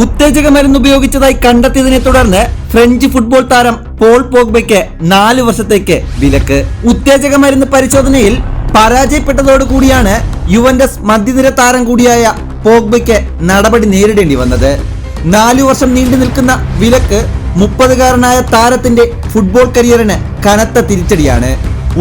ഉത്തേജക മരുന്ന് ഉപയോഗിച്ചതായി കണ്ടെത്തിയതിനെ തുടർന്ന് ഫ്രഞ്ച് ഫുട്ബോൾ താരം പോൾ പോഗ്ബയ്ക്ക് 4 വർഷത്തേക്ക് വിലക്ക്. ഉത്തേജക മരുന്ന് പരിശോധനയിൽ പരാജയപ്പെട്ടതോടുകൂടിയാണ് യുവന്റസ് മധ്യനിര താരം കൂടിയായ പോഗ്ബയ്ക്ക് നടപടി നേരിടേണ്ടി വന്നത്. 4 വർഷം നീണ്ടു നിൽക്കുന്ന വിലക്ക് 30-കാരനായ താരത്തിന്റെ ഫുട്ബോൾ കരിയറിന് കനത്ത തിരിച്ചടിയാണ്.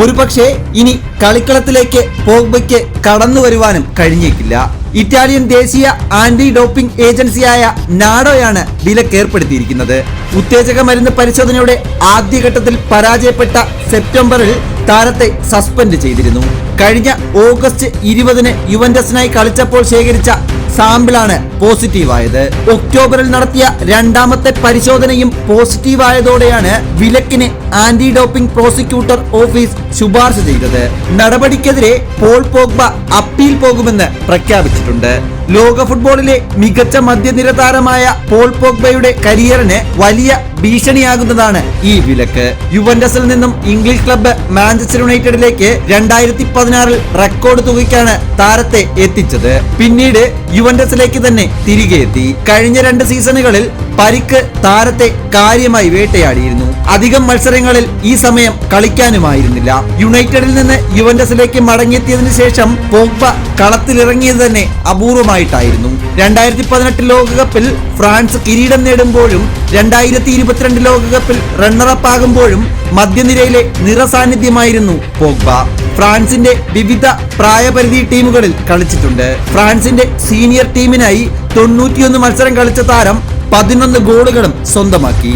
ഒരുപക്ഷെ ഇനി കളിക്കളത്തിലേക്ക് പോഗ്ബയ്ക്ക് കടന്നു വരുവാനും കഴിഞ്ഞേക്കില്ല. ഇറ്റാലിയൻ ദേശീയ ആന്റി ഡോപ്പിംഗ് ഏജൻസിയായ നാഡോയാണ് വിലക്കേർപ്പെടുത്തിയിരിക്കുന്നത്. ഉത്തേജക മരുന്ന് പരിശോധനയുടെ ആദ്യഘട്ടത്തിൽ പരാജയപ്പെട്ട സെപ്റ്റംബറിൽ താരത്തെ സസ്പെൻഡ് ചെയ്തിരുന്നു. കഴിഞ്ഞ ഓഗസ്റ്റ് 20-ന് യുവന്റസിനായി കളിച്ചപ്പോൾ ശേഖരിച്ച സാമ്പിളാണ് പോസിറ്റീവായത്. ഒക്ടോബറിൽ നടത്തിയ രണ്ടാമത്തെ പരിശോധനയും പോസിറ്റീവായതോടെയാണ് വിലക്കിന് ആന്റി ഡോപ്പിംഗ് പ്രോസിക്യൂട്ടർ ഓഫീസ് ശുപാർശ ചെയ്തത്. നടപടിക്കെതിരെ പോൾ പോഗ്ബ അപ്പീൽ പോകുമെന്ന് പ്രഖ്യാപിച്ചിട്ടുണ്ട്. ലോക ഫുട്ബോളിലെ മികച്ച മധ്യനിര താരമായ പോൾ പോഗ്ബയുടെ കരിയറിന് വലിയ ഭീഷണിയാകുന്നതാണ് ഈ വിലക്ക്. യുവന്റസിൽ നിന്നും ഇംഗ്ലീഷ് ക്ലബ്ബ് മാഞ്ചസ്റ്റർ യുണൈറ്റഡിലേക്ക് 2016-ൽ റെക്കോർഡ് തുകയ്ക്കാണ് താരത്തെ എത്തിച്ചത്. പിന്നീട് യുവന്റസിലേക്ക് തന്നെ തിരികെ എത്തി. കഴിഞ്ഞ 2 സീസണുകളിൽ പരിക്ക് താരത്തെ കാര്യമായി വേട്ടയാടിയിരുന്നു. അധികം മത്സരങ്ങളിൽ ഈ സമയം കളിക്കാനുമായിരുന്നില്ല. യുണൈറ്റഡിൽ നിന്ന് യുവന്റസിലേക്ക് മടങ്ങിയെത്തിയതിനു ശേഷം പോഗ്ബ കളത്തിലിറങ്ങിയത് തന്നെ അപൂർവമായിട്ടായിരുന്നു. 2018 ലോകകപ്പിൽ ഫ്രാൻസ് കിരീടം നേടുമ്പോഴും 2022 ലോകകപ്പിൽ റണ്ണറപ്പ് ആകുമ്പോഴും മധ്യനിരയിലെ നിറസാന്നിധ്യമായിരുന്നു പോഗ്ബ. ഫ്രാൻസിന്റെ വിവിധ പ്രായപരിധി ടീമുകളിൽ കളിച്ചിട്ടുണ്ട്. ഫ്രാൻസിന്റെ സീനിയർ ടീമിനായി 91 മത്സരം കളിച്ച താരം 11 ഗോളുകളും സ്വന്തമാക്കി.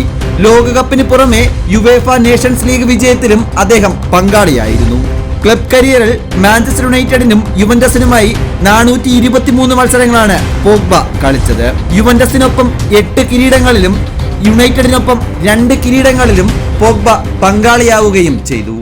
ലോകകപ്പിന് പുറമെ യുവേഫ നേഷൻസ് ലീഗ് വിജയത്തിലും അദ്ദേഹം പങ്കാളിയായിരുന്നു. ക്ലബ് കരിയറിൽ മാഞ്ചസ്റ്റർ യുണൈറ്റഡിനും യുവന്റസിനുമായി 423 മത്സരങ്ങളാണ് പോഗ്ബ കളിച്ചത്. യുവന്റസിനൊപ്പം 8 കിരീടങ്ങളിലും യുണൈറ്റഡിനൊപ്പം 2 കിരീടങ്ങളിലും പോഗ്ബ പങ്കാളിയാവുകയും ചെയ്തു.